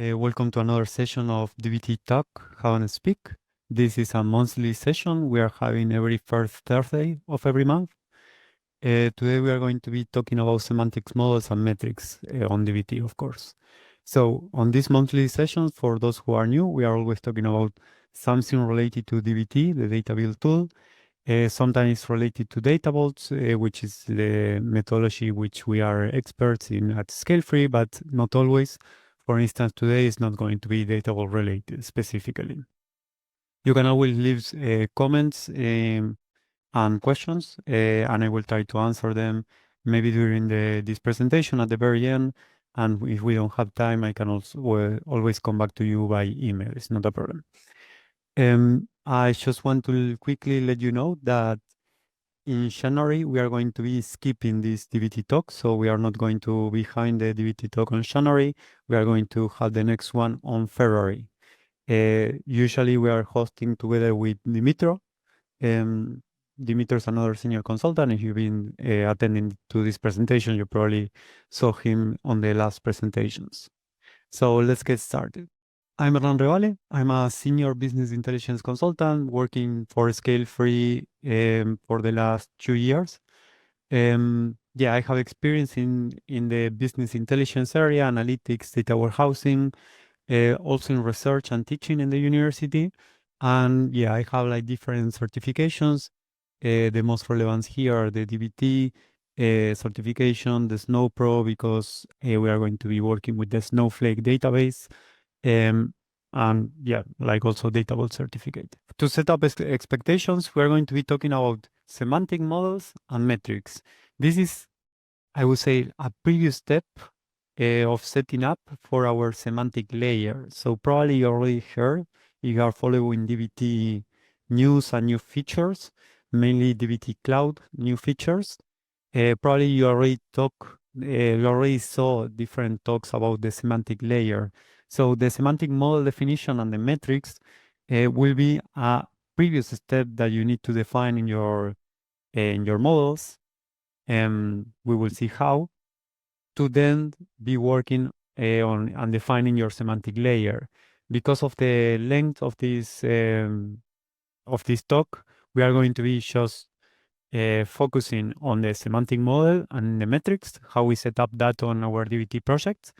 Welcome to another session of DBT Talk, How and Speak. This is a monthly session we are having every first Thursday of every month. Today we are going to be talking about semantics models and metrics on DBT, of course. So on these monthly sessions, for those who are new, we are always talking about something related to DBT, the data build tool. Sometimes it's related to data vaults, which is the methodology which we are experts in at Scalefree, but not always. For instance, today is not going to be data vault related specifically. You can always leave comments and questions, and I will try to answer them maybe during this presentation at the very end. And if we don't have time, I can also always come back to you by email. It's not a problem. I just want to quickly let you know that in January, we are going to be skipping this DBT talk. So we are not going to be behind the DBT talk on January. We are going to have the next one on February. Usually we are hosting together with Dimitro. Dimitro is another senior consultant. If you've been attending to this presentation, you probably saw him on the last presentations. So let's get started. I'm Hernán Revale. I'm a senior business intelligence consultant working for Scalefree for the last 2 years. Yeah, I have experience in the business intelligence area, analytics, data warehousing, also in research and teaching in the university. And yeah, I have like different certifications. The most relevant here are the DBT certification, the Snow Pro, because we are going to be working with the Snowflake database. And yeah, like also data vault certificate. To set up expectations, we are going to be talking about semantic models and metrics. This is, I would say, a previous step of setting up for our semantic layer. So probably you already heard, if you are following DBT news and new features, mainly DBT Cloud new features. Probably you already saw different talks about the semantic layer. So the semantic model definition and the metrics will be a previous step that you need to define in your models, and we will see how to then be working on defining your semantic layer. Because of the length of this talk, we are going to be just focusing on the semantic model and the metrics, how we set up that on our DBT projects.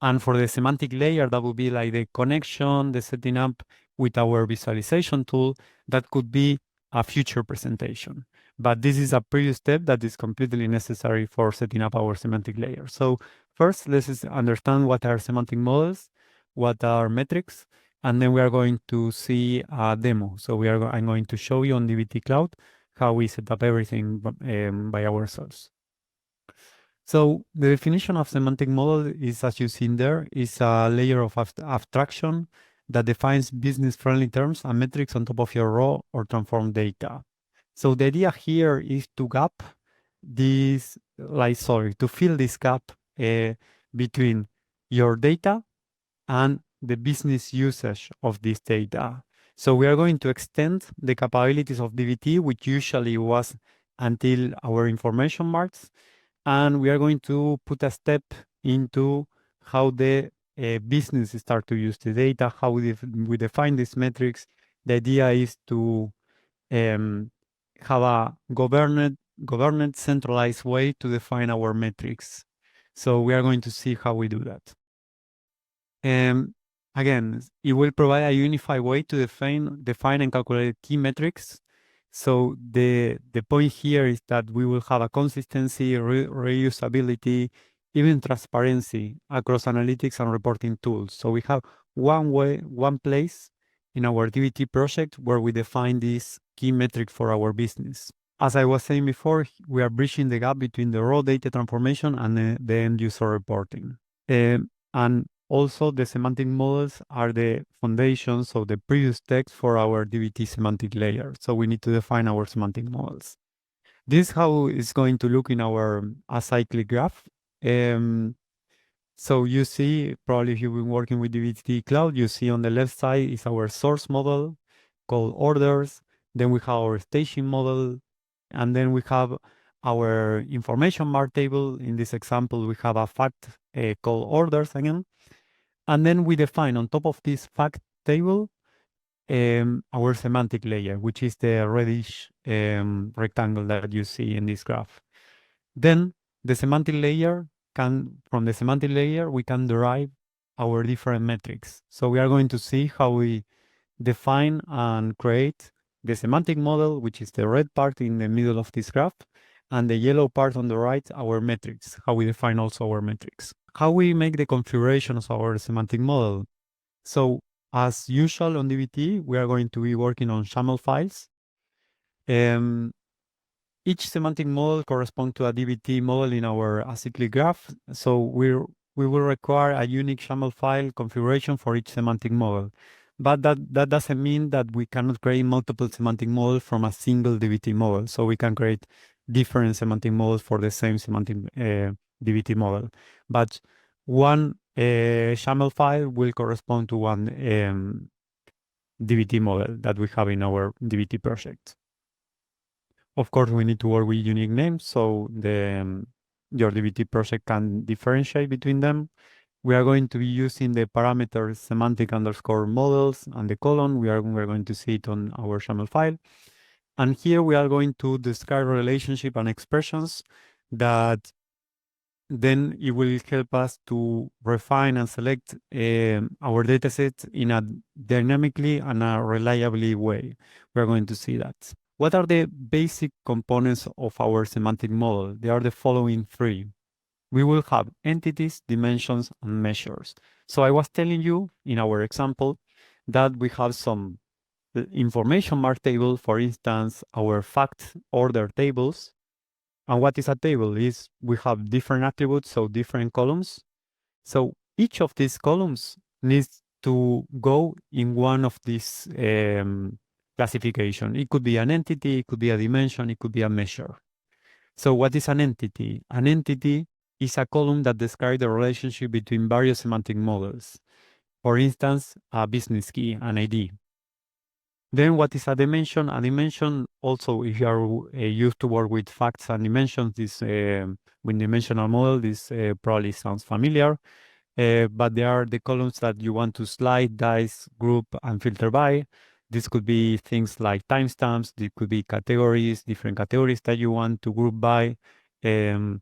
And for the semantic layer, that would be like the connection, the setting up with our visualization tool. That could be a future presentation. But this is a previous step that is completely necessary for setting up our semantic layer. So first, let's understand what are semantic models, what are metrics, and then we are going to see a demo. So I'm going to show you on DBT Cloud how we set up everything by ourselves. So the definition of semantic model is, as you see in there, is a layer of abstraction that defines business-friendly terms and metrics on top of your raw or transformed data. So the idea here is to fill this gap between your data and the business usage of this data. So we are going to extend the capabilities of DBT, which usually was until our information marks, and we are going to put a step into how the business start to use the data, how we define these metrics. The idea is to have a governed, centralized way to define our metrics. So we are going to see how we do that. Again, it will provide a unified way to define and calculate key metrics. So the point here is that we will have a consistency, reusability, even transparency across analytics and reporting tools. So we have one place in our DBT project where we define this key metric for our business. As I was saying before, we are bridging the gap between the raw data transformation and the end user reporting. And also, the semantic models are the foundations of the previous text for our DBT semantic layer. So we need to define our semantic models. This is how it's going to look in our acyclic graph. So you see, probably if you've been working with DBT Cloud, you see on the left side is our source model called orders. Then we have our staging model, and then we have our information mark table. In this example, we have a fact called orders again. And then we define on top of this fact table our semantic layer, which is the reddish rectangle that you see in this graph. Then the semantic layer from the semantic layer, we can derive our different metrics. So we are going to see how we define and create the semantic model, which is the red part in the middle of this graph, and the yellow part on the right, our metrics, how we define also our metrics. How we make the configuration of our semantic model. So as usual on DBT, we are going to be working on YAML files. Each semantic model corresponds to a DBT model in our acyclic graph. So we will require a unique YAML file configuration for each semantic model. But that doesn't mean that we cannot create multiple semantic models from a single DBT model. So we can create different semantic models for the same semantic DBT model. But one YAML file will correspond to one DBT model that we have in our DBT project. Of course, we need to work with unique names, so your DBT project can differentiate between them. We are going to be using the parameter semantic underscore models and the colon. We're going to see it on our YAML file. And here we are going to describe relationship and expressions that then it will help us to refine and select our dataset in a dynamically and a reliably way. We're going to see that. What are the basic components of our semantic model? They are the following three. We will have entities, dimensions, and measures. So I was telling you in our example that we have some information mark table, for instance, our fact order tables. And what is a table is we have different attributes, so different columns. So each of these columns needs to go in one of these classification. It could be an entity, it could be a dimension, it could be a measure. So what is an entity? An entity is a column that describes the relationship between various semantic models. For instance, a business key, an ID. Then what is a dimension? A dimension also, if you are used to work with facts and dimensions, this with dimensional model, this probably sounds familiar. But they are the columns that you want to slide, dice, group, and filter by. This could be things like timestamps. This could be categories, different categories that you want to group by. And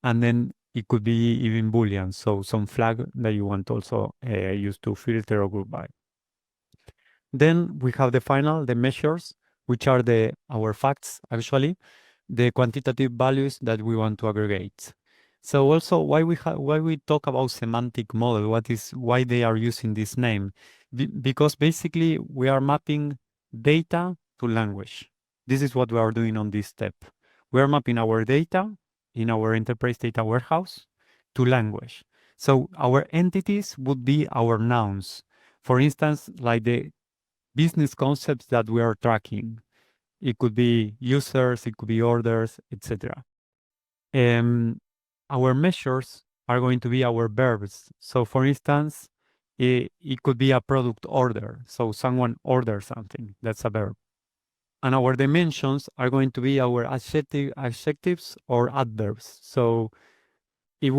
then it could be even Boolean, so some flag that you want also use to filter or group by. Then we have the measures, which are our facts, actually, the quantitative values that we want to aggregate. So also why we talk about semantic model, why they are using this name? Because basically we are mapping data to language. This is what we are doing on this step. We are mapping our data in our enterprise data warehouse to language. So our entities would be our nouns. For instance, like the business concepts that we are tracking. It could be users, it could be orders, etc. Our measures are going to be our verbs. So for instance, it could be a product order. So someone orders something, that's a verb. And our dimensions are going to be our adjectives or adverbs. So they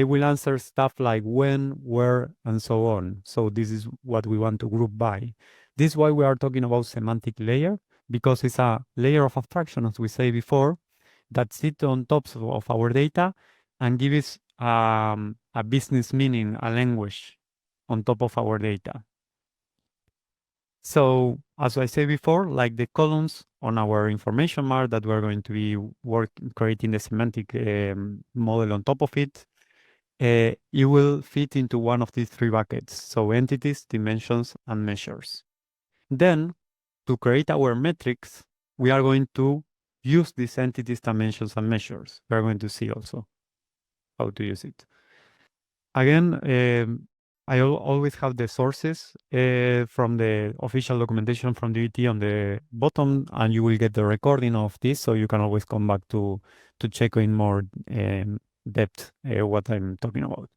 will answer stuff like when, where, and so on. So this is what we want to group by. This is why we are talking about semantic layer, because it's a layer of abstraction, as we say before, that sits on top of our data and gives a business meaning, a language on top of our data. So as I said before, like the columns on our information mark that we're going to be creating the semantic model on top of it, it will fit into one of these three buckets. So entities, dimensions, and measures. Then to create our metrics, we are going to use these entities, dimensions, and measures. We're going to see also how to use it. Again, I always have the sources from the official documentation from DBT on the bottom, and you will get the recording of this, so you can always come back to check in more depth what I'm talking about.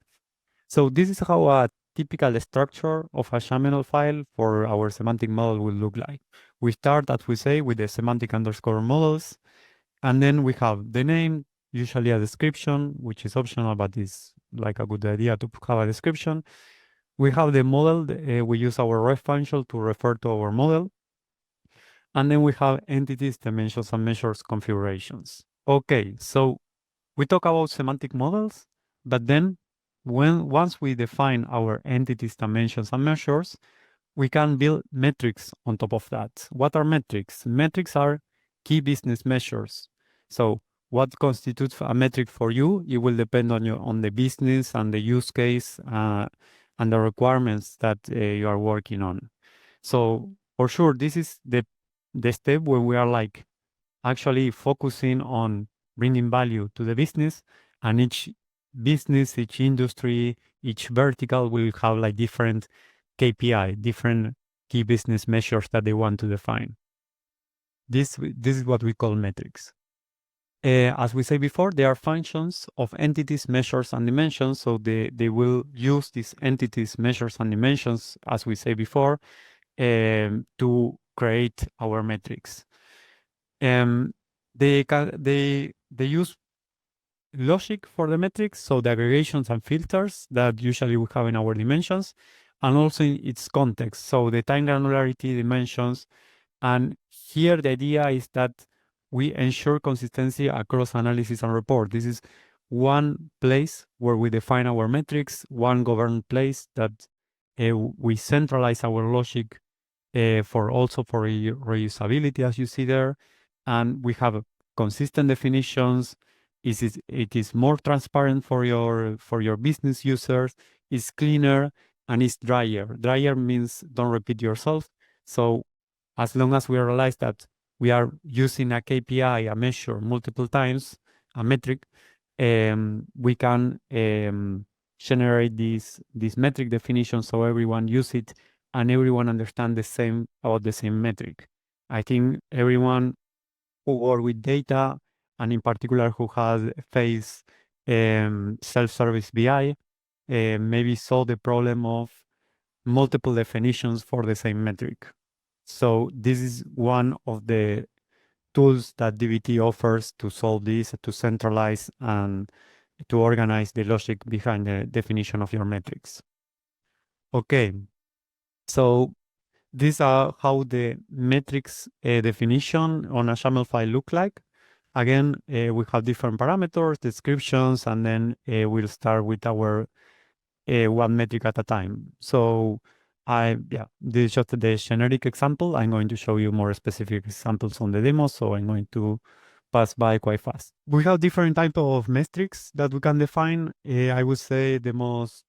So this is how a typical structure of a YAML file for our semantic model will look like. We start, as we say, with the semantic underscore models, and then we have the name, usually a description, which is optional, but is like a good idea to have a description. We have the model. We use our ref function to refer to our model. And then we have entities, dimensions, and measures configurations. Okay, so we talk about semantic models, but then once we define our entities, dimensions, and measures, we can build metrics on top of that. What are metrics? Metrics are key business measures. So what constitutes a metric for you? It will depend on the business and the use case and the requirements that you are working on. So for sure, this is the step where we are like actually focusing on bringing value to the business, and each business, each industry, each vertical will have like different KPI, different key business measures that they want to define. This is what we call metrics. As we said before, they are functions of entities, measures, and dimensions. So they will use these entities, measures, and dimensions, as we said before, to create our metrics. They use logic for the metrics, so the aggregations and filters that usually we have in our dimensions, and also in its context, so the time granularity dimensions. And here the idea is that we ensure consistency across analysis and report. This is one place where we define our metrics, one governed place that we centralize our logic for reusability, as you see there, and we have consistent definitions. It is more transparent for your business users. It's cleaner and it's drier. Drier means don't repeat yourself. So as long as we realize that we are using a KPI, a measure multiple times, a metric, we can generate this metric definition so everyone use it and everyone understand about the same metric. I think everyone who work with data, and in particular who has faced self-service BI, maybe solve the problem of multiple definitions for the same metric. So this is one of the tools that DBT offers to solve this, to centralize and to organize the logic behind the definition of your metrics. Okay, so these are how the metrics definition on a YAML file look like. Again, we have different parameters, descriptions, and then we'll start with our one metric at a time. So this is just the generic example. I'm going to show you more specific examples on the demo, so I'm going to pass by quite fast. We have different types of metrics that we can define. I would say the most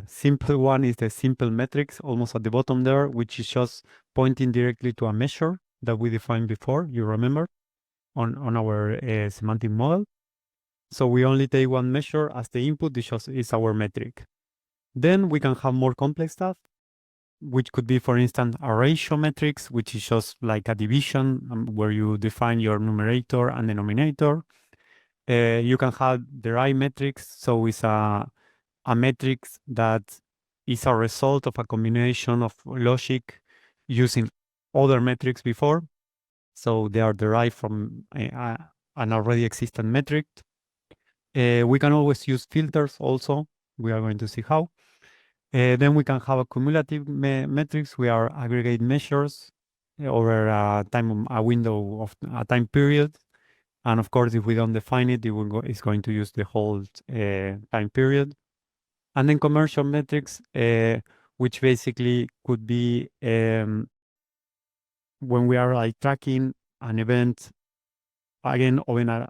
simple one is the simple metrics, almost at the bottom there, which is just pointing directly to a measure that we defined before, you remember, on our semantic model. So we only take one measure as the input, this just is our metric. Then we can have more complex stuff, which could be, for instance, a ratio metrics, which is just like a division where you define your numerator and denominator. You can have derived metrics, so it's a metrics that is a result of a combination of logic using other metrics before. So they are derived from an already existent metric. We can always use filters also. We are going to see how. Then we can have a cumulative metrics. We are aggregate measures over a window of a time period. And of course, if we don't define it, it's going to use the whole time period. And then commercial metrics, which basically could be when we are like tracking an event again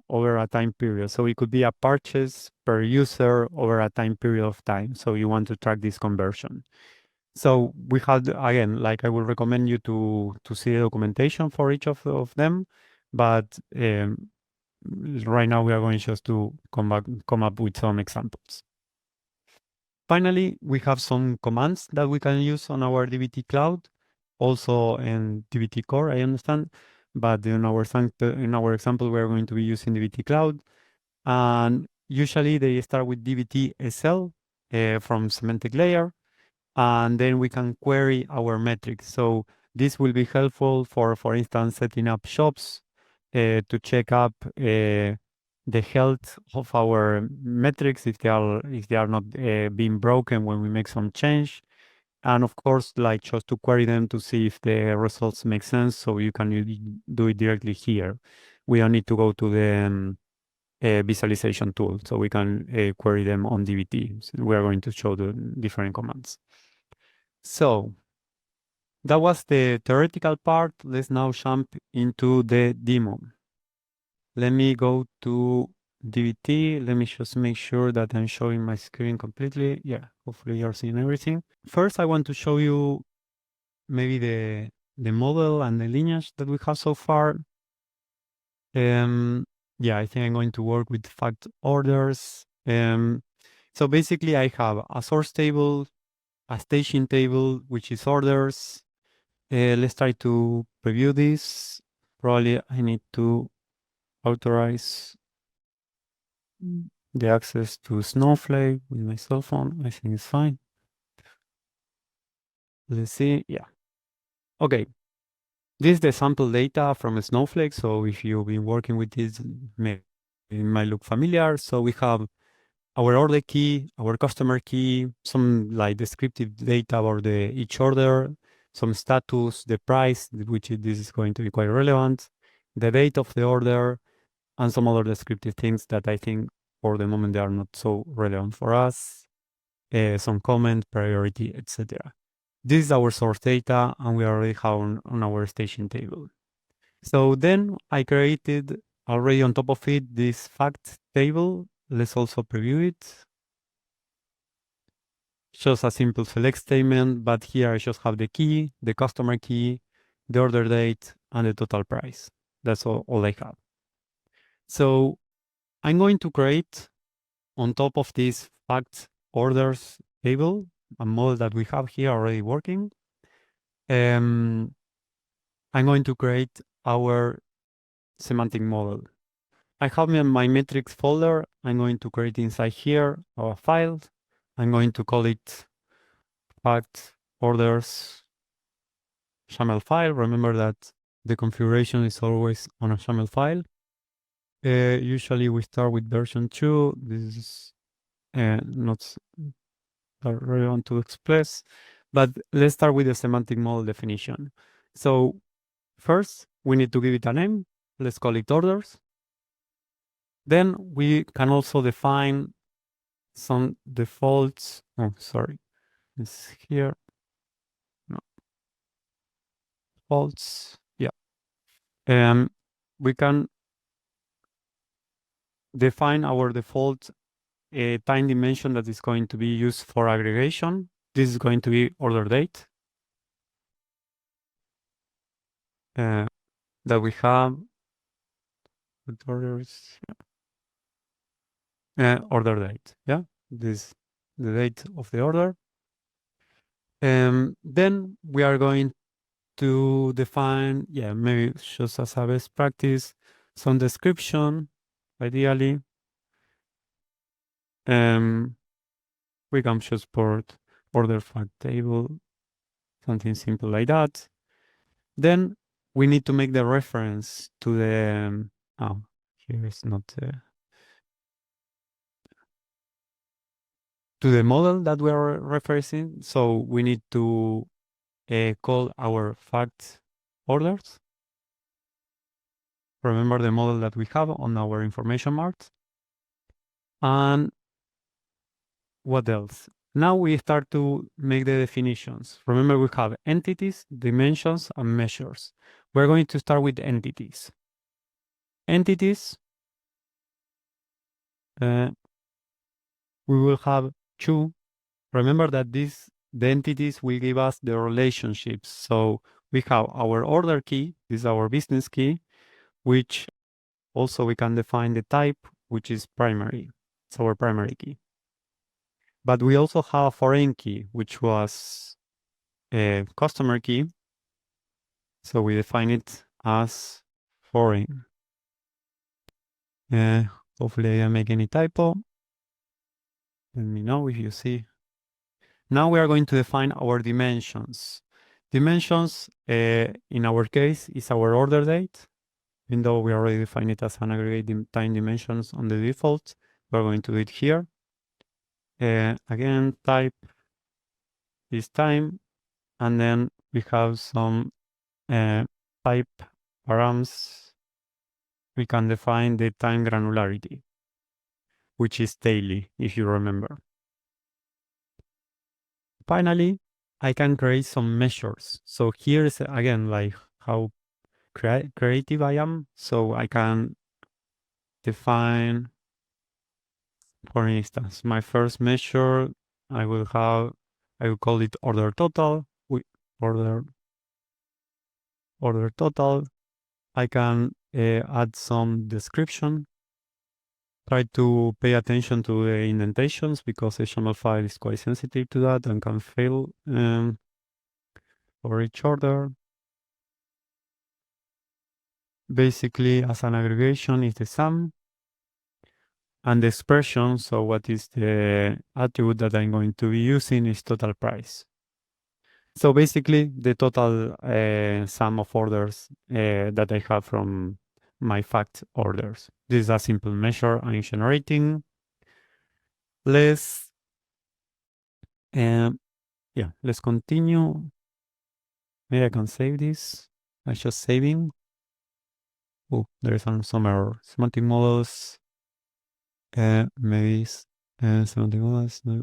over a time period. So it could be a purchase per user over a time period of time. So you want to track this conversion. So we had, again, like I would recommend you to see the documentation for each of them. But right now we are going just to come up with some examples. Finally, we have some commands that we can use on our DBT Cloud, also in DBT Core, I understand. But in our example, we're going to be using DBT Cloud. And usually they start with DBT SL from Semantic Layer. And then we can query our metrics. So this will be helpful for instance, setting up shops to check up the health of our metrics, if they are not being broken when we make some change. And of course, like just to query them to see if the results make sense. So you can do it directly here. We don't need to go to the visualization tool. So we can query them on dbt. So we are going to show the different commands. So that was the theoretical part. Let's now jump into the demo. Let me go to dbt. Let me just make sure that I'm showing my screen completely. Yeah, hopefully you're seeing everything. First, I want to show you maybe the model and the lineage that we have so far. Yeah, I think I'm going to work with fact orders. So basically I have a source table, a staging table, which is orders. Let's try to preview this. Probably I need to authorize the access to Snowflake with my cell phone. I think it's fine. Let's see. Yeah. Okay. This is the sample data from Snowflake. So if you've been working with this, maybe it might look familiar. So we have our order key, our customer key, some like descriptive data about each order, some status, the price, which this is going to be quite relevant, the date of the order, and some other descriptive things that I think for the moment they are not so relevant for us. Some comment, priority, etc. This is our source data, and we already have on our staging table. So then I created already on top of it this fact table. Let's also preview it. Just a simple select statement, but here I just have the key, the customer key, the order date, and the total price. That's all I have. So I'm going to create on top of this fact orders table, a model that we have here already working. I'm going to create our semantic model. I have my metrics folder. I'm going to create inside here our file. I'm going to call it fact orders YAML file. Remember that the configuration is always on a YAML file. Usually we start with version 2. This is not relevant to express, but let's start with the semantic model definition. So first, we need to give it a name. Let's call it orders. Then we can also define some defaults. Oh, sorry, it's here. No, defaults. Yeah. We can define our default time dimension that is going to be used for aggregation. This is going to be order date that we have. Orders, order date. Yeah, this the date of the order. Then we are going to define, yeah, maybe just as a best practice, some description, ideally. We can just port order fact table, something simple like that. Then we need to make the reference to the, oh, here is not, to the model that we are referencing. So we need to call our fact orders. Remember the model that we have on our information marks. And what else? Now we start to make the definitions. Remember, we have entities, dimensions, and measures. We're going to start with entities. Entities, we will have two. Remember that the entities will give us the relationships. So we have our order key, this is our business key, which also we can define the type, which is primary. It's our primary key. But we also have a foreign key, which was a customer key. So we define it as foreign. Hopefully I didn't make any typo. Let me know if you see. Now we are going to define our dimensions. Dimensions, in our case, is our order date. even though we already defined it as an aggregate time dimensions on the default, we're going to do it here. Again, type is time, and then we have some type params. We can define the time granularity, which is daily, if you remember. Finally, I can create some measures. So here's again like how creative I am. So I can define, for instance, my first measure. I will call it order total. Order total. I can add some description. Try to pay attention to the indentations because HTML file is quite sensitive to that and can fail for each order. Basically, as an aggregation, is the sum. And the expression, so what is the attribute that I'm going to be using is total price. So basically, the total sum of orders that I have from my fact orders. This is a simple measure I'm generating. Let's continue. Maybe I can save this. I'm just saving. Oh, there is some error. Semantic models. Maybe semantic models. No.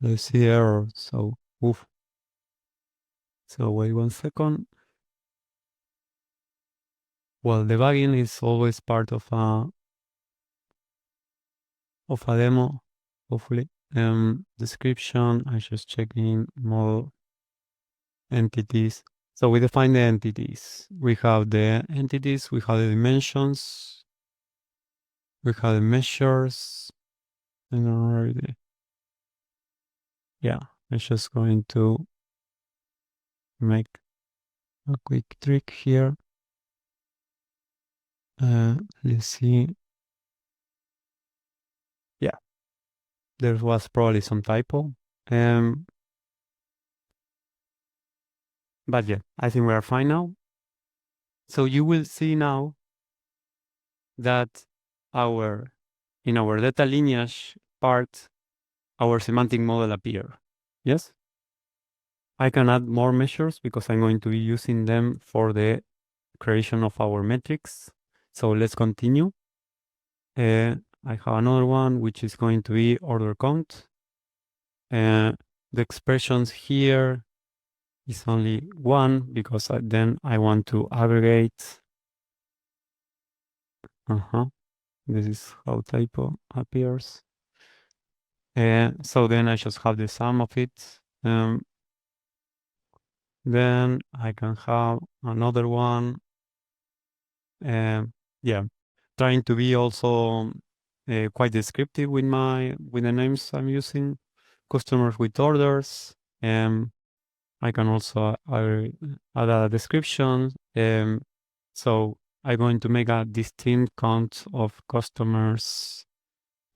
Let's see the error. So, oof. So wait 1 second. Well, debugging is always part of a demo, hopefully. Description, I just checking model entities. So we define the entities. We have the entities, we have the dimensions, we have the measures, and already. Yeah, I'm just going to make a quick trick here. Let's see. Yeah, there was probably some typo. But yeah, I think we are fine now. So you will see now that in our data lineage part, our semantic model appear. Yes? I can add more measures because I'm going to be using them for the creation of our metrics. So let's continue. I have another one, which is going to be order count. The expressions here is only one because then I want to aggregate. This is how typo appears. So then I just have the sum of it. Then I can have another one. Yeah, trying to be also quite descriptive with the names I'm using. Customers with orders. I can also add a description. So I'm going to make a distinct count of customers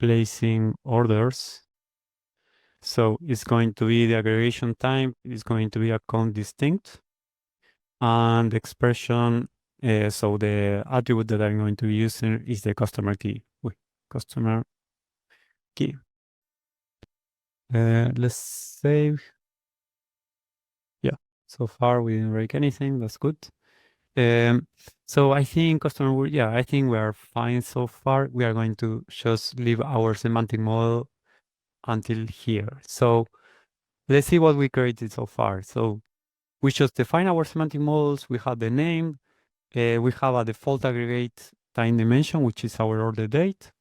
placing orders. So it's going to be the aggregation type is going to be a count distinct. And the expression, so the attribute that I'm going to be using is the customer key. Customer key. Let's save. Yeah, so far we didn't break anything. That's good. So I think I think we are fine so far. We are going to just leave our semantic model until here. So let's see what we created so far. So we just define our semantic models. We have the name. We have a default aggregate time dimension, which is our order date.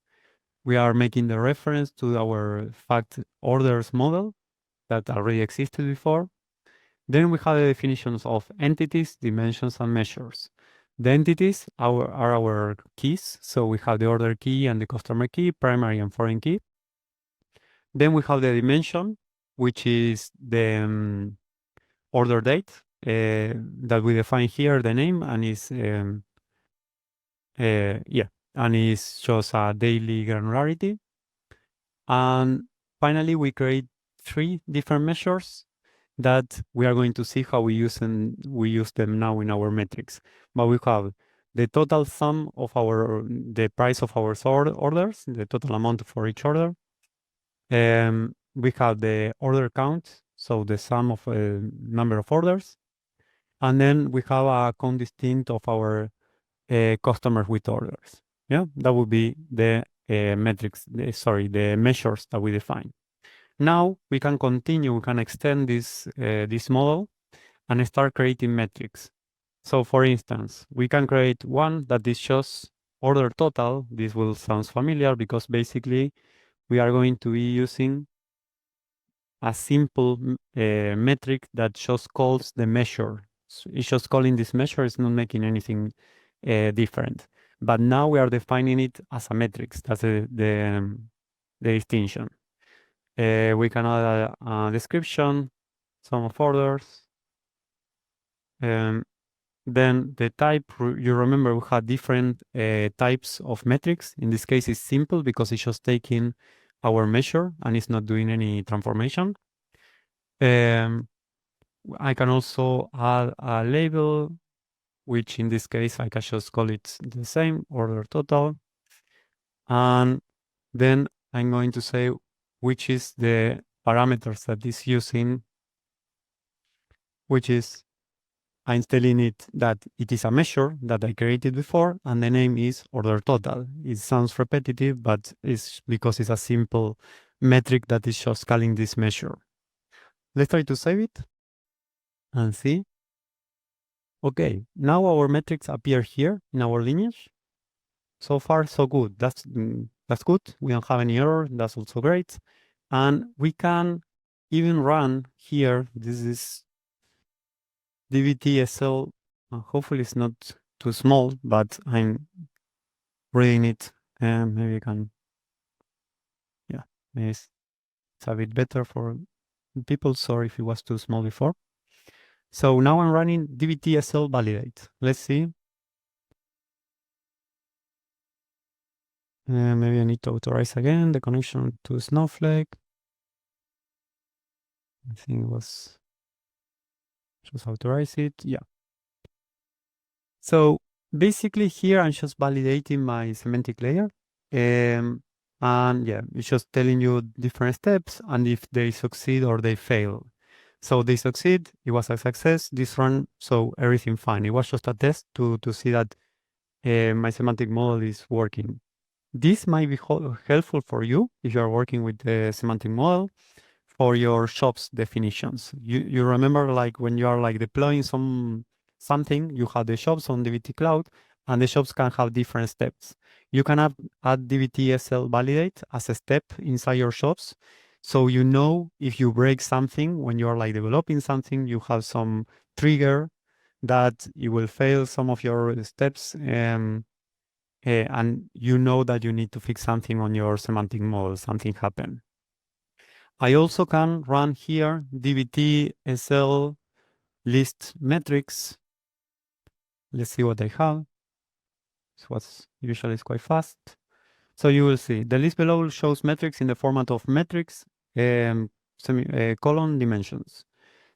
We are making the reference to our fact orders model that already existed before. Then we have the definitions of entities, dimensions, and measures. The entities are our keys. So we have the order key and the customer key, primary and foreign key. Then we have the dimension, which is the order date that we define here, the name, and is and it's just a daily granularity. And finally, we create 3 different measures. that we are going to see how we use them now in our metrics. But we have the total sum of the price of our orders, the total amount for each order. We have the order count, so the sum of a number of orders. And then we have a count distinct of our customers with orders. Yeah, that would be the metrics, the measures that we define. Now we can continue, we can extend this model and start creating metrics. So for instance, we can create one that is just order total. This will sound familiar because basically we are going to be using a simple metric that just calls the measure. So it's just calling this measure, it's not making anything different. But now we are defining it as a metrics. That's the distinction. We can add a description, sum of orders. Then the type, you remember we had different types of metrics. In this case, it's simple because it's just taking our measure and it's not doing any transformation. I can also add a label, which in this case, I can just call it the same, order total. And then I'm going to say which is the parameters that is using, which is I'm telling it that it is a measure that I created before, and the name is order total. It sounds repetitive, but it's because it's a simple metric that is just calling this measure. Let's try to save it and see. Okay, now our metrics appear here in our lineage. So far, so good. That's good. We don't have any error. That's also great. And we can even run here. This is DVT-SL. Hopefully it's not too small, but I'm reading it. And maybe I can, yeah, maybe it's a bit better for people. Sorry if it was too small before. So now I'm running DVT-SL validate. Let's see. Maybe I need to authorize again the connection to Snowflake. I think it was just authorize it. Yeah. So basically here I'm just validating my semantic layer. And yeah, it's just telling you different steps and if they succeed or they fail. So they succeed, it was a success, this run, so everything fine. It was just a test to see that my semantic model is working. This might be helpful for you if you are working with the semantic model for your shops definitions. You remember like when you are like deploying something, you have the shops on DBT Cloud and the shops can have different steps. You can add DBT-SL validate as a step inside your shops. So you know if you break something when you are like developing something, you have some trigger that you will fail some of your steps and you know that you need to fix something on your semantic model, something happened. I also can run here DBT-SL list metrics. Let's see what I have. This was usually is quite fast. So you will see the list below shows metrics in the format of metrics column dimensions.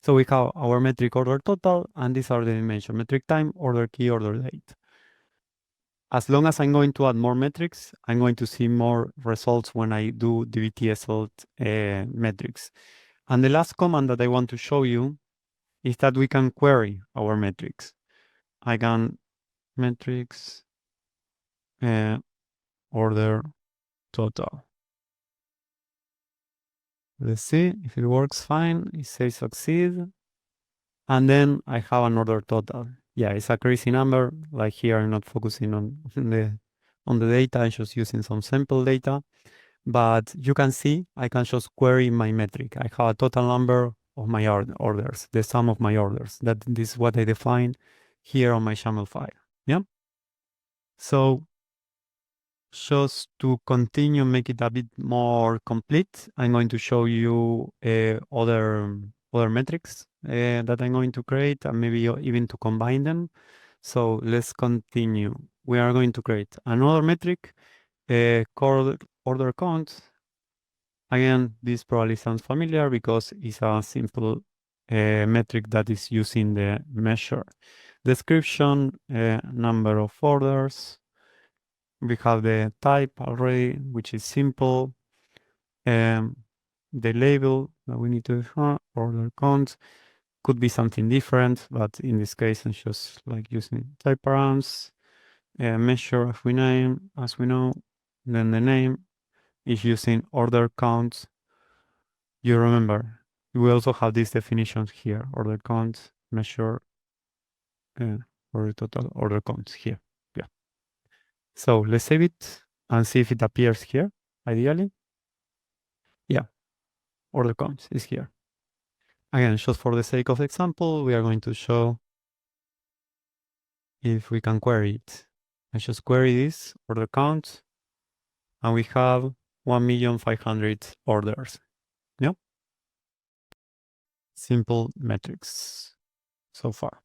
So we have our metric order total, and these are the dimensions: metric time, order key, order date. As long as I'm going to add more metrics, I'm going to see more results when I do DBT-SL metrics. And the last command that I want to show you is that we can query our metrics. I can metrics order total. Let's see if it works fine. It says succeed. And then I have an order total. Yeah, it's a crazy number. Like here, I'm not focusing on the data. I'm just using some sample data. But you can see I can just query my metric. I have a total number of my orders, the sum of my orders. This is what I define here on my YAML file. Yeah. So just to continue, make it a bit more complete, I'm going to show you other metrics that I'm going to create and maybe even to combine them. So let's continue. We are going to create another metric called order count. Again, this probably sounds familiar because it's a simple metric that is using the measure. Description, number of orders. We have the type already, which is simple. The label that we need to define, order count, could be something different, but in this case, I'm just like using type params. Measure as we know, then the name is using order count. You remember, we also have these definitions here: order count, measure, order total, order count here. Yeah. So let's save it and see if it appears here, ideally. Yeah, order count is here. Again, just for the sake of example, we are going to show if we can query it. I just query this order count, and we have 1,500,000 orders. Yep. Simple metrics so far.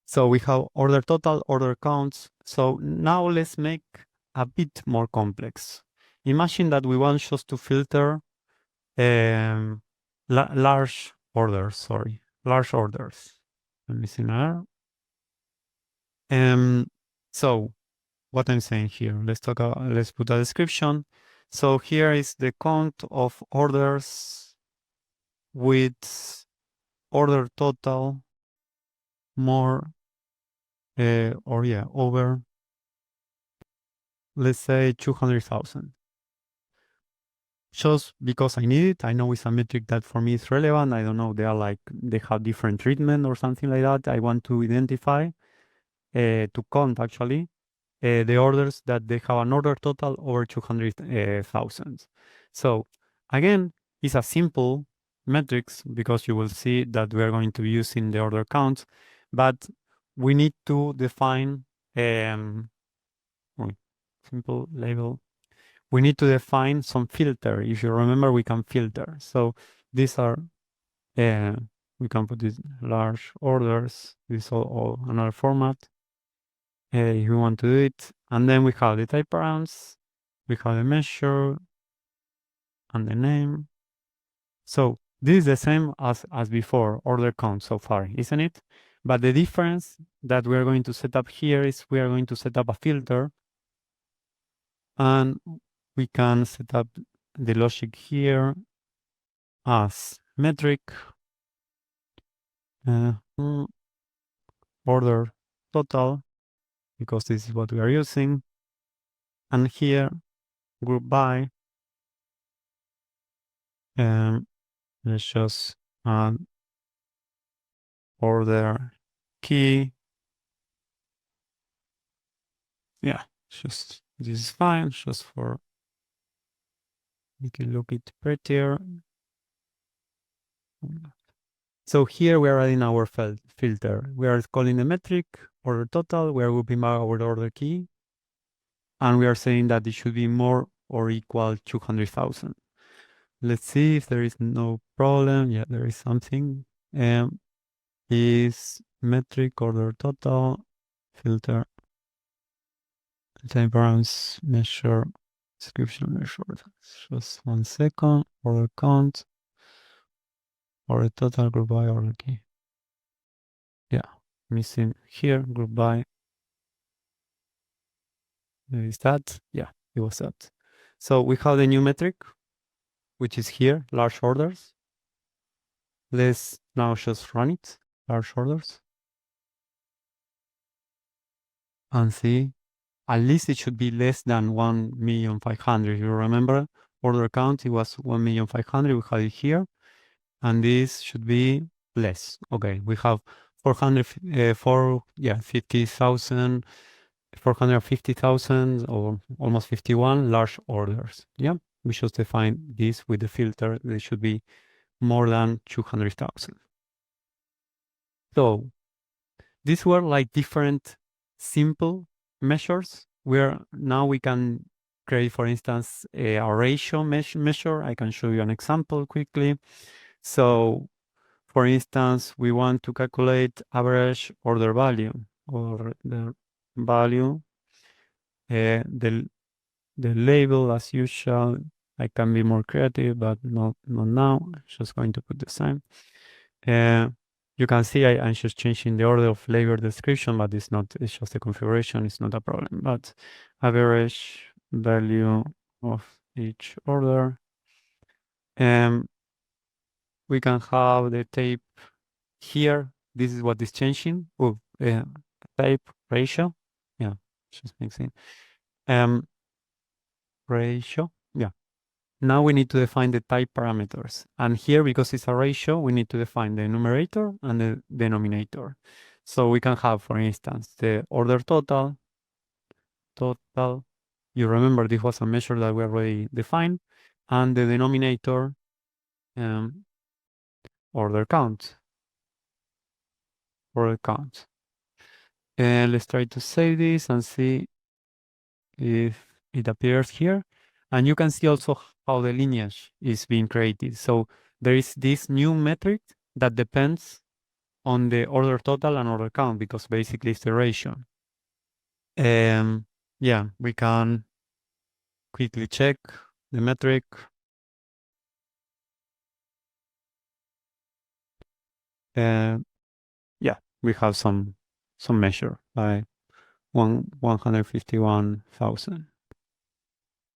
So we have order total, order counts. So now let's make a bit more complex. Imagine that we want just to filter large orders, large orders. I'm missing an R. So what I'm saying here, let's put a description. So here is the count of orders with order total more over, let's say 200,000. Just because I need it, I know it's a metric that for me is relevant. I don't know, they have different treatment or something like that. I want to identify, to count actually, the orders that they have an order total over 200,000. So again, it's a simple metrics because you will see that we are going to be using the order count, but we need to define simple label. We need to define some filter. If you remember, we can filter. So these are, we can put these large orders, this all another format. If we want to do it, and then we have the type params, we have the measure, and the name. So this is the same as before, order count so far, isn't it? But the difference that we are going to set up here is we are going to set up a filter, and we can set up the logic here as metric order total, because this is what we are using, and here group by, let's just add order key. Yeah, just this is fine, just for make it look it prettier. So here we are adding our filter. We are calling the metric order total. We are grouping by our order key, and we are saying that it should be more or equal 200,000. Let's see if there is no problem. Yeah, there is something. Is metric order total filter type params measure description measure. Just 1 second. Order count order total group by order key. Yeah, missing here group by. Is that? Yeah, it was that. So we have the new metric, which is here, large orders. Let's now just run it, large orders, and see. At least it should be less than 1,500,000. You remember, order count, it was 1,500,000. We have it here, and this should be less. Okay, we have 50,000, 450,000, or almost 51 large orders. Yeah, we should define this with the filter. They should be more than 200,000. So these were like different simple measures where now we can create, for instance, a ratio measure. I can show you an example quickly. So for instance, we want to calculate average order value, or the value, the label as usual. I can be more creative, but not now. I'm just going to put the same. You can see I'm just changing the order of label description, but it's just a configuration, it's not a problem. But average value of each order. We can have the type here. This is what is changing. Oh, type ratio. Yeah, just makes it. Ratio. Yeah. Now we need to define the type parameters. And here, because it's a ratio, we need to define the numerator and the denominator. So we can have, for instance, the order total. You remember this was a measure that we already defined. And the denominator, order count. Order count. And let's try to save this and see if it appears here. And you can see also how the lineage is being created. So there is this new metric that depends on the order total and order count, because basically it's the ratio. Yeah, we can quickly check the metric. Yeah, we have some measure by 151,000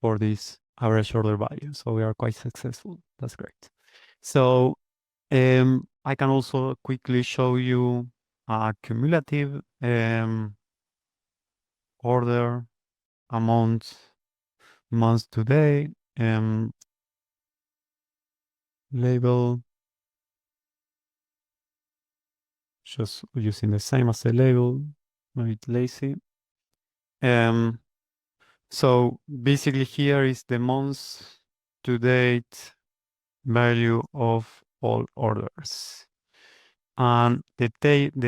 for this average order value. So we are quite successful. That's great. So I can also quickly show you a cumulative order amount months today label, just using the same as the label, a bit lazy. So basically here is the months to date value of all orders. And the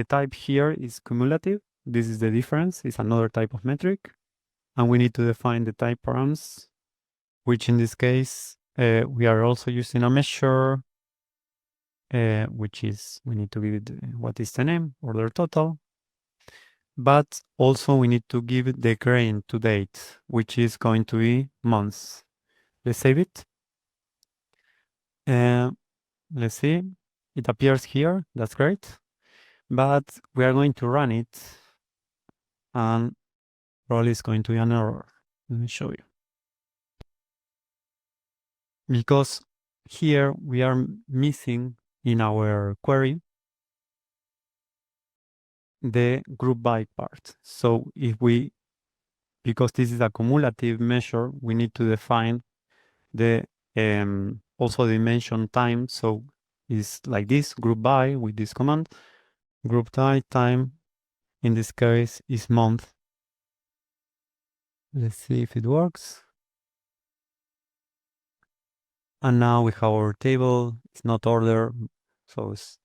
type here is cumulative. This is the difference. It's another type of metric. And we need to define the type params, which in this case, we are also using a measure, which is, we need to give it, what is the name, order total. But also we need to give it the grain to date, which is going to be months. Let's save it. Let's see. It appears here. That's great. But we are going to run it, and probably it's going to be an error. Let me show you. Because here we are missing in our query the group by part. So because this is a cumulative measure, we need to define the also dimension time. So it's like this, group by with this command. Group time in this case is month. Let's see if it works. And now we have our table. It's not order, so it's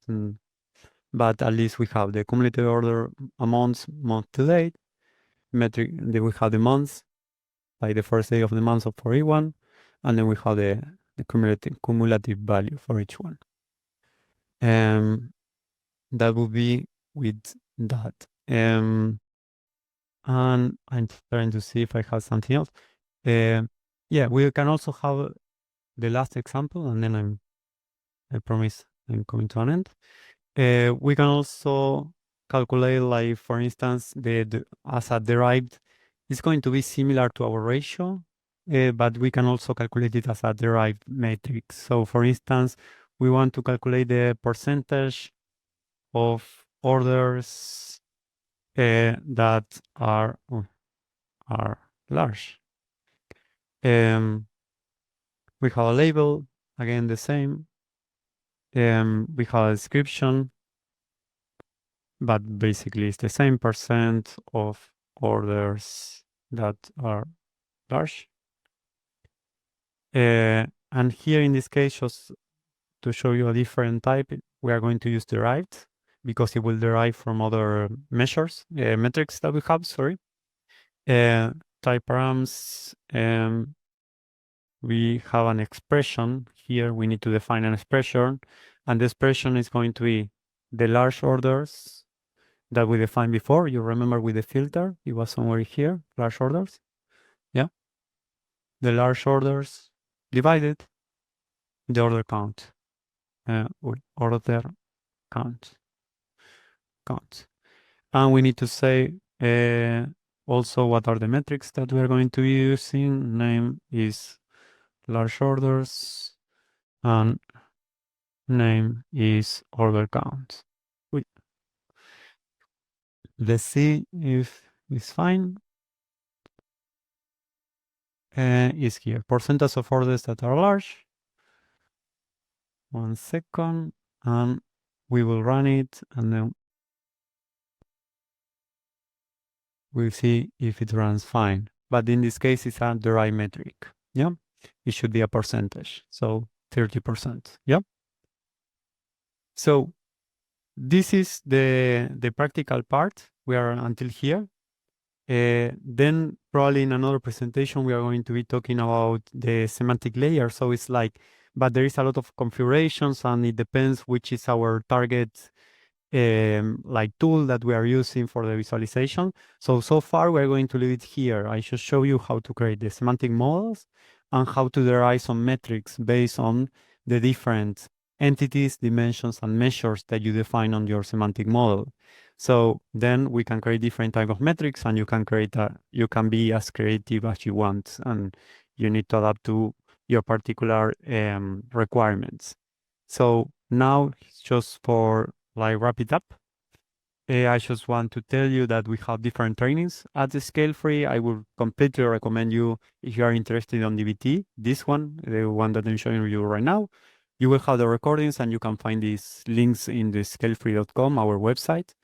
but at least we have the cumulative order amounts month to date. Metric, then we have the months, like the first day of the month for each one, and then we have the cumulative value for each one. That would be with that. And I'm trying to see if I have something else. Yeah, we can also have the last example, and then I promise I'm coming to an end. We can also calculate, like, for instance, as a derived, it's going to be similar to our ratio, but we can also calculate it as a derived matrix. So for instance, we want to calculate the percentage of orders that are large. We have a label, again the same. We have a description, but basically it's the same percent of orders that are large. And here in this case, just to show you a different type, we are going to use derived, because it will derive from other measures, metrics that we have, sorry. Type params, we have an expression here. We need to define an expression, and the expression is going to be the large orders that we defined before. You remember with the filter, it was somewhere here, large orders. Yeah. The large orders divided the order count, order count. And we need to say also what are the metrics that we are going to be using. Name is large orders and name is order count. Let's see if it's fine. Is here. Percentage of orders that are large. 1 second. And we will run it and then we'll see if it runs fine. But in this case, it's a derived metric. Yeah. It should be a percentage. So 30%. Yeah. So this is the practical part. We are until here. Then probably in another presentation, we are going to be talking about the semantic layer. So it's like, but there is a lot of configurations and it depends which is our target like tool that we are using for the visualization. So far we're going to leave it here. I should show you how to create the semantic models and how to derive some metrics based on the different entities, dimensions, and measures that you define on your semantic model. So then we can create different type of metrics and you can be as creative as you want and you need to adapt to your particular requirements. So now just for like wrap it up, I just want to tell you that we have different trainings at the Scale Free. I would completely recommend you if you are interested on DBT, this one, the one that I'm showing you right now. You will have the recordings and you can find these links in the scalefree.com, our website,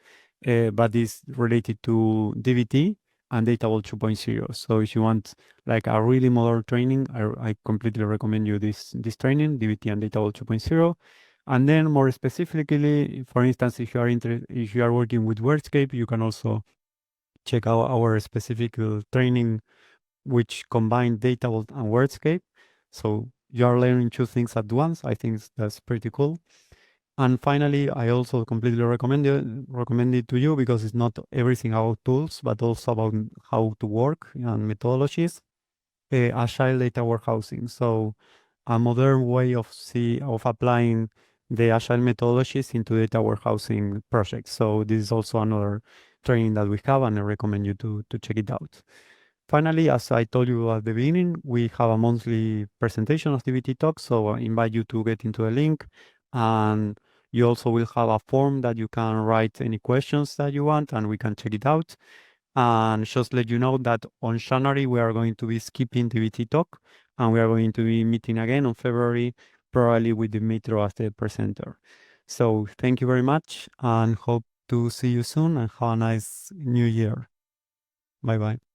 but it's related to DBT and Datable 2.0. So if you want like a really modern training, I completely recommend you this training, DBT and Datable 2.0. And then more specifically, for instance, if you are working with Wordscape, you can also check out our specific training, which combine Datable and Wordscape. So you are learning two things at once. I think that's pretty cool. And finally, I also completely recommend it to you because it's not everything about tools, but also about how to work and methodologies. Agile data warehousing. So a modern way of applying the agile methodologies into data warehousing projects. So this is also another training that we have, and I recommend you to check it out. Finally, as I told you at the beginning, we have a monthly presentation of DBT Talks, so I invite you to get into the link, and you also will have a form that you can write any questions that you want, and we can check it out. And just let you know that on January, we are going to be skipping DBT Talk, and we are going to be meeting again on February, probably with Dimitro as the presenter. So thank you very much, and hope to see you soon, and have a nice new year. Bye-bye.